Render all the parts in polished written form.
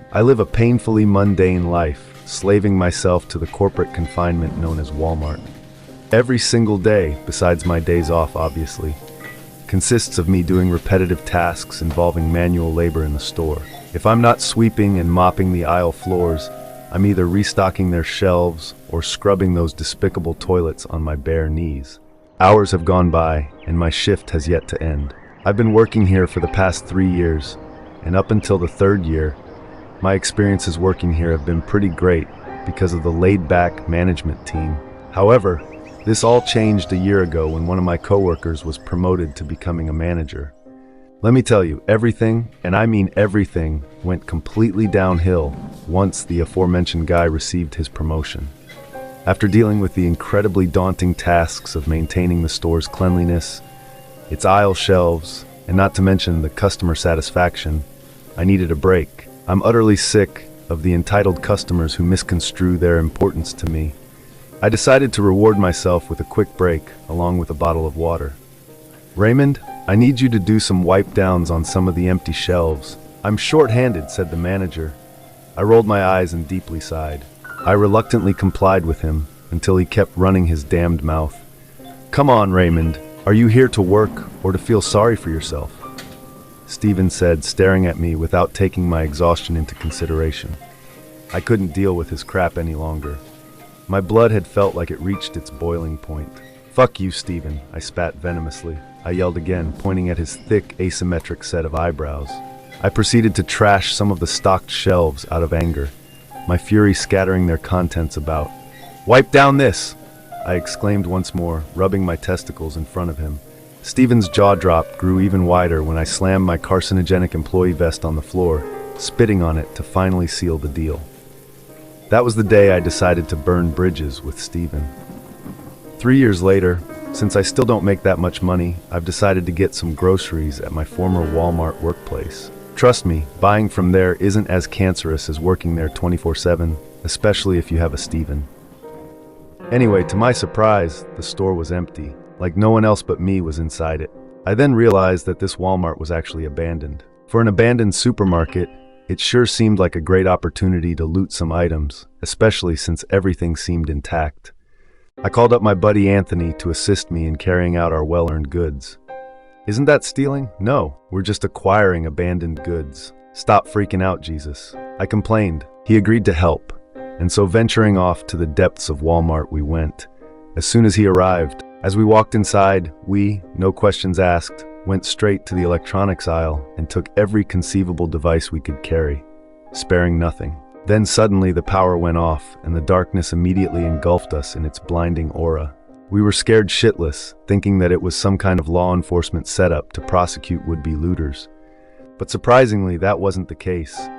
I live a painfully mundane life, slaving myself to the corporate confinement known as Walmart. Every single day, besides my days off obviously, consists of me doing repetitive tasks involving manual labor in the store. If I'm not sweeping and mopping the aisle floors, I'm either restocking their shelves or scrubbing those despicable toilets on my bare knees. Hours have gone by, and my shift has yet to end. I've been working here for the past 3 years, and up until the 3rd year, my experiences working here have been pretty great because of the laid-back management team. However, this all changed a year ago when one of my coworkers was promoted to becoming a manager. Let me tell you, everything, and I mean everything, went completely downhill once the aforementioned guy received his promotion. After dealing with the incredibly daunting tasks of maintaining the store's cleanliness, its aisle shelves, and not to mention the customer satisfaction, I needed a break. I'm utterly sick of the entitled customers who misconstrue their importance to me. I decided to reward myself with a quick break, along with a bottle of water. "Raymond, I need you to do some wipe downs on some of the empty shelves. I'm short-handed," said the manager. I rolled my eyes and deeply sighed. I reluctantly complied with him until he kept running his damned mouth. "Come on, Raymond. Are you here to work or to feel sorry for yourself?" Stephen said, staring at me without taking my exhaustion into consideration. I couldn't deal with his crap any longer. My blood had felt like it reached its boiling point. "Fuck you, Stephen," I spat venomously. I yelled again, pointing at his thick, asymmetric set of eyebrows. I proceeded to trash some of the stocked shelves out of anger, my fury scattering their contents about. "Wipe down this!" I exclaimed once more, rubbing my testicles in front of him. Stephen's jaw drop grew even wider when I slammed my carcinogenic employee vest on the floor, spitting on it to finally seal the deal. That was the day I decided to burn bridges with Stephen. 3 years later, since I still don't make that much money, I've decided to get some groceries at my former Walmart workplace. Trust me, buying from there isn't as cancerous as working there 24/7, especially if you have a Stephen. Anyway, to my surprise, the store was empty, like no one else but me was inside it. I then realized that this Walmart was actually abandoned. For an abandoned supermarket, it sure seemed like a great opportunity to loot some items, especially since everything seemed intact. I called up my buddy Anthony to assist me in carrying out our well-earned goods. "Isn't that stealing?" "No, we're just acquiring abandoned goods." "Stop freaking out, Jesus," I complained. He agreed to help, and so venturing off to the depths of Walmart we went. As soon as he arrived, as we walked inside, we, no questions asked, went straight to the electronics aisle and took every conceivable device we could carry, sparing nothing. Then suddenly the power went off, and the darkness immediately engulfed us in its blinding aura. We were scared shitless, thinking that it was some kind of law enforcement setup to prosecute would-be looters. But surprisingly, that wasn't the case.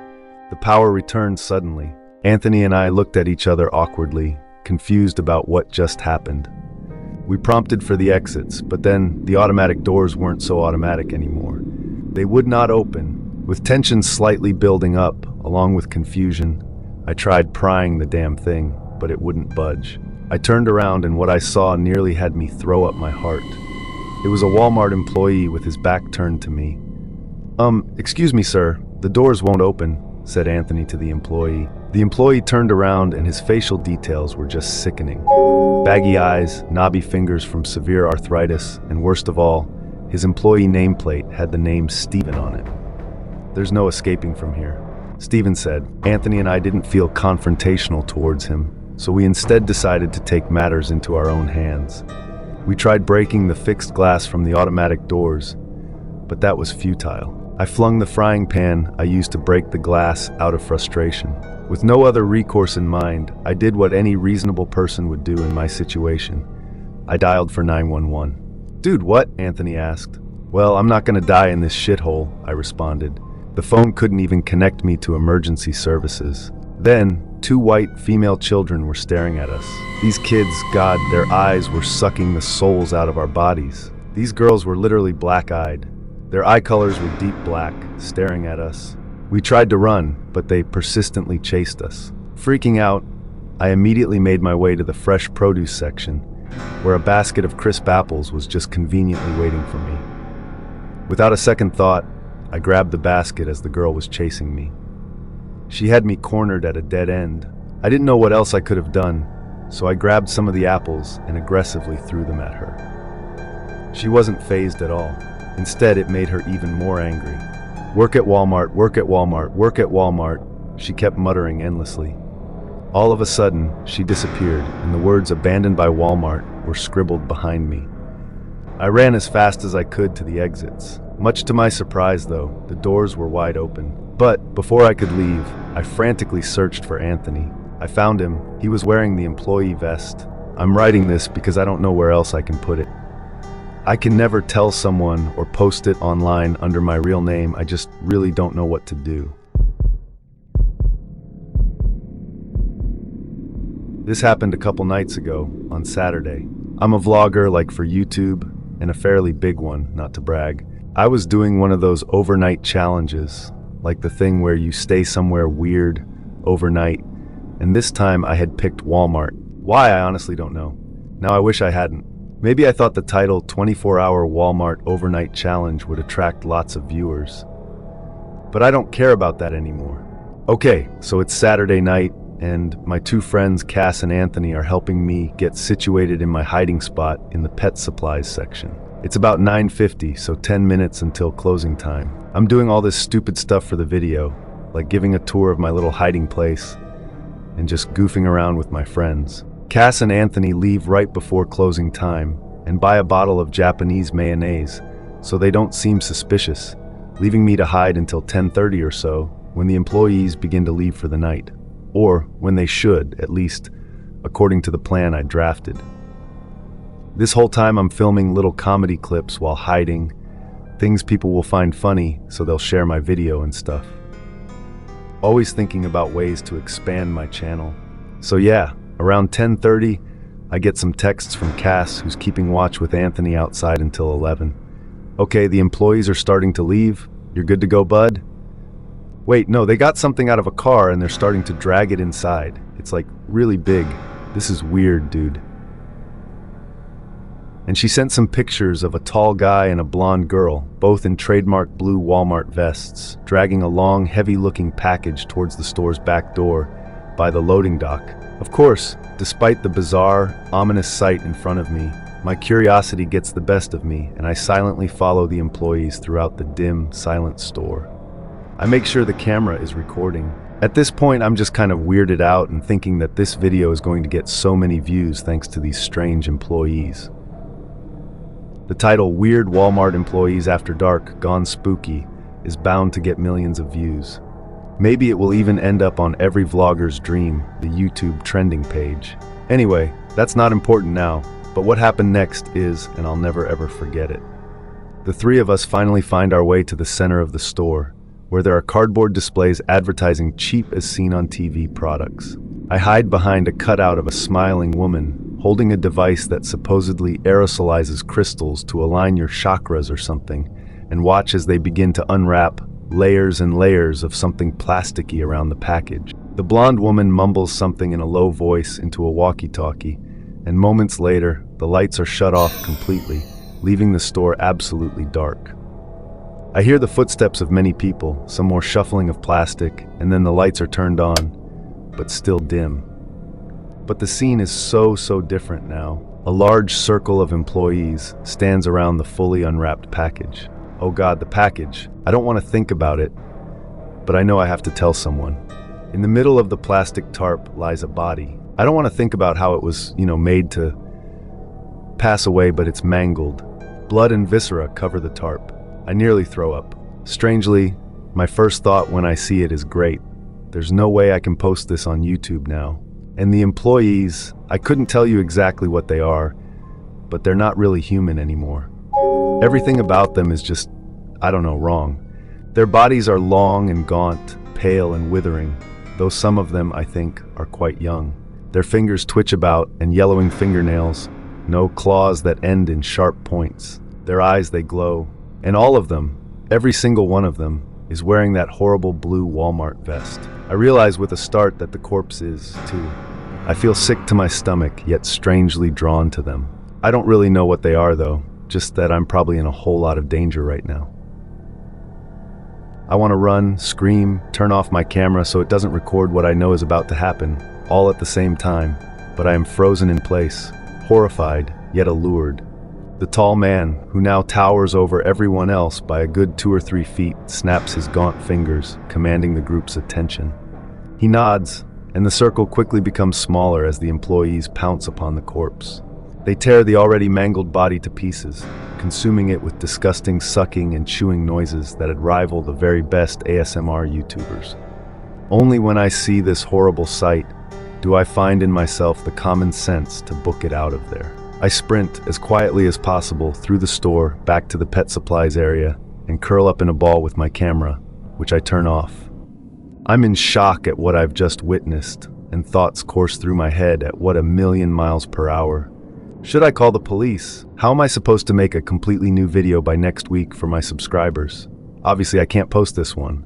The power returned suddenly. Anthony and I looked at each other awkwardly, confused about what just happened. We prompted for the exits, but then the automatic doors weren't so automatic anymore. They would not open. With tension slightly building up, along with confusion, I tried prying the damn thing, but it wouldn't budge. I turned around and what I saw nearly had me throw up my heart. It was a Walmart employee with his back turned to me. Excuse me, sir, the doors won't open," said Anthony to the employee. The employee turned around and his facial details were just sickening. Baggy eyes, knobby fingers from severe arthritis, and worst of all, his employee nameplate had the name Stephen on it. "There's no escaping from here," Stephen said. Anthony and I didn't feel confrontational towards him, so we instead decided to take matters into our own hands. We tried breaking the fixed glass from the automatic doors, but that was futile. I flung the frying pan I used to break the glass out of frustration. With no other recourse in mind, I did what any reasonable person would do in my situation. I dialed for 911. "Dude, what?" Anthony asked. "Well, I'm not gonna die in this shithole," I responded. The phone couldn't even connect me to emergency services. Then, 2 white female children were staring at us. These kids, God, their eyes were sucking the souls out of our bodies. These girls were literally black-eyed. Their eye colors were deep black, staring at us. We tried to run, but they persistently chased us. Freaking out, I immediately made my way to the fresh produce section, where a basket of crisp apples was just conveniently waiting for me. Without a second thought, I grabbed the basket as the girl was chasing me. She had me cornered at a dead end. I didn't know what else I could have done, so I grabbed some of the apples and aggressively threw them at her. She wasn't fazed at all. Instead, it made her even more angry. "Work at Walmart, work at Walmart, work at Walmart," she kept muttering endlessly. All of a sudden, she disappeared, and the words "abandoned by Walmart" were scribbled behind me. I ran as fast as I could to the exits. Much to my surprise, though, the doors were wide open. But before I could leave, I frantically searched for Anthony. I found him. He was wearing the employee vest. I'm writing this because I don't know where else I can put it. I can never tell someone or post it online under my real name. I just really don't know what to do. This happened a couple nights ago, on Saturday. I'm a vlogger, like for YouTube, and a fairly big one, not to brag. I was doing one of those overnight challenges, like the thing where you stay somewhere weird overnight, and this time I had picked Walmart. Why, I honestly don't know. Now I wish I hadn't. Maybe I thought the title 24-Hour Walmart Overnight Challenge would attract lots of viewers. But I don't care about that anymore. Okay, so it's Saturday night, and my two friends, Cass and Anthony, are helping me get situated in my hiding spot in the pet supplies section. It's about 9:50, so 10 minutes until closing time. I'm doing all this stupid stuff for the video, like giving a tour of my little hiding place and just goofing around with my friends. Cass and Anthony leave right before closing time and buy a bottle of Japanese mayonnaise, so they don't seem suspicious, leaving me to hide until 10:30 or so, when the employees begin to leave for the night. Or when they should, at least, according to the plan I drafted. This whole time I'm filming little comedy clips while hiding, things people will find funny so they'll share my video and stuff. Always thinking about ways to expand my channel. So yeah, around 10:30, I get some texts from Cass, who's keeping watch with Anthony outside until 11. "Okay, the employees are starting to leave. You're good to go, bud?" Wait, no, they got something out of a car and they're starting to drag it inside. It's like really big. This is weird, dude. And she sent some pictures of a tall guy and a blonde girl, both in trademark blue Walmart vests, dragging a long, heavy-looking package towards the store's back door by the loading dock. Of course, despite the bizarre, ominous sight in front of me, my curiosity gets the best of me, and I silently follow the employees throughout the dim, silent store. I make sure the camera is recording. At this point, I'm just kind of weirded out and thinking that this video is going to get so many views thanks to these strange employees. The title, "Weird Walmart Employees After Dark Gone Spooky," is bound to get millions of views. Maybe it will even end up on every vlogger's dream, the YouTube trending page. Anyway, that's not important now, but what happened next is, and I'll never ever forget it. The three of us finally find our way to the center of the store, where there are cardboard displays advertising cheap as seen on TV products. I hide behind a cutout of a smiling woman, holding a device that supposedly aerosolizes crystals to align your chakras or something, and watch as they begin to unwrap layers and layers of something plasticky around the package. The blonde woman mumbles something in a low voice into a walkie-talkie, and moments later, the lights are shut off completely, leaving the store absolutely dark. I hear the footsteps of many people, some more shuffling of plastic, and then the lights are turned on, but still dim. But the scene is so different now. A large circle of employees stands around the fully unwrapped package. Oh God, the package. I don't want to think about it, but I know I have to tell someone. In the middle of the plastic tarp lies a body. I don't want to think about how it was, made to pass away, but it's mangled. Blood and viscera cover the tarp. I nearly throw up. Strangely, my first thought when I see it is great. There's no way I can post this on YouTube now. And the employees, I couldn't tell you exactly what they are, but they're not really human anymore. Everything about them is just, wrong. Their bodies are long and gaunt, pale and withering, though some of them, I think, are quite young. Their fingers twitch about and yellowing fingernails, no claws that end in sharp points. Their eyes, they glow. And all of them, every single one of them, is wearing that horrible blue Walmart vest. I realize with a start that the corpse is, too. I feel sick to my stomach, yet strangely drawn to them. I don't really know what they are, though, just that I'm probably in a whole lot of danger right now. I want to run, scream, turn off my camera so it doesn't record what I know is about to happen, all at the same time. But I am frozen in place, horrified, yet allured. The tall man, who now towers over everyone else by a good 2 or 3 feet, snaps his gaunt fingers, commanding the group's attention. He nods, and the circle quickly becomes smaller as the employees pounce upon the corpse. They tear the already mangled body to pieces, consuming it with disgusting sucking and chewing noises that'd rival the very best ASMR YouTubers. Only when I see this horrible sight do I find in myself the common sense to book it out of there. I sprint as quietly as possible through the store back to the pet supplies area and curl up in a ball with my camera, which I turn off. I'm in shock at what I've just witnessed, and thoughts course through my head at what 1,000,000 miles per hour. Should I call the police? How am I supposed to make a completely new video by next week for my subscribers? Obviously, I can't post this one.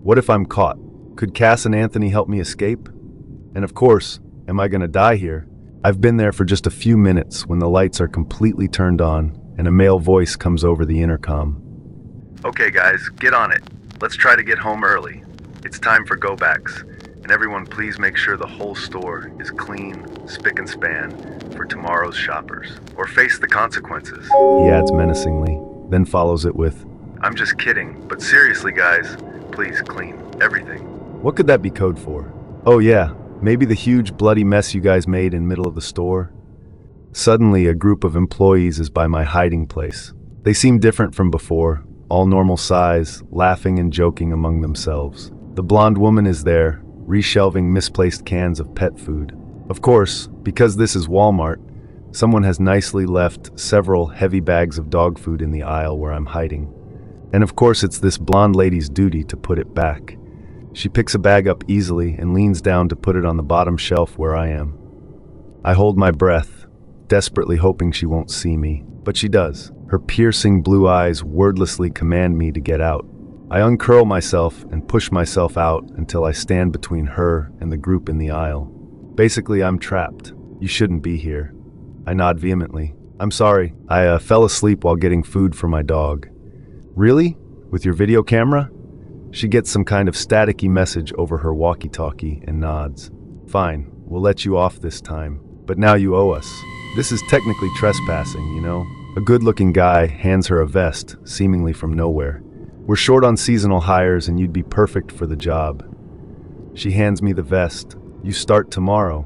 What if I'm caught? Could Cass and Anthony help me escape? And of course, am I gonna die here? I've been there for just a few minutes when the lights are completely turned on and a male voice comes over the intercom. Okay guys, get on it. Let's try to get home early. It's time for go-backs. And everyone please make sure the whole store is clean, spick and span for tomorrow's shoppers. Or face the consequences. He adds menacingly, then follows it with, I'm just kidding, but seriously guys, please clean everything. What could that be code for? Oh yeah. Maybe the huge bloody mess you guys made in middle of the store? Suddenly, a group of employees is by my hiding place. They seem different from before, all normal size, laughing and joking among themselves. The blonde woman is there, reshelving misplaced cans of pet food. Of course, because this is Walmart, someone has nicely left several heavy bags of dog food in the aisle where I'm hiding. And of course, it's this blonde lady's duty to put it back. She picks a bag up easily and leans down to put it on the bottom shelf where I am. I hold my breath, desperately hoping she won't see me, but she does. Her piercing blue eyes wordlessly command me to get out. I uncurl myself and push myself out until I stand between her and the group in the aisle. Basically, I'm trapped. You shouldn't be here. I nod vehemently. I'm sorry. I fell asleep while getting food for my dog. Really? With your video camera? She gets some kind of staticky message over her walkie-talkie and nods. Fine, we'll let you off this time, but now you owe us. This is technically trespassing, you know? A good-looking guy hands her a vest, seemingly from nowhere. We're short on seasonal hires and you'd be perfect for the job. She hands me the vest. You start tomorrow.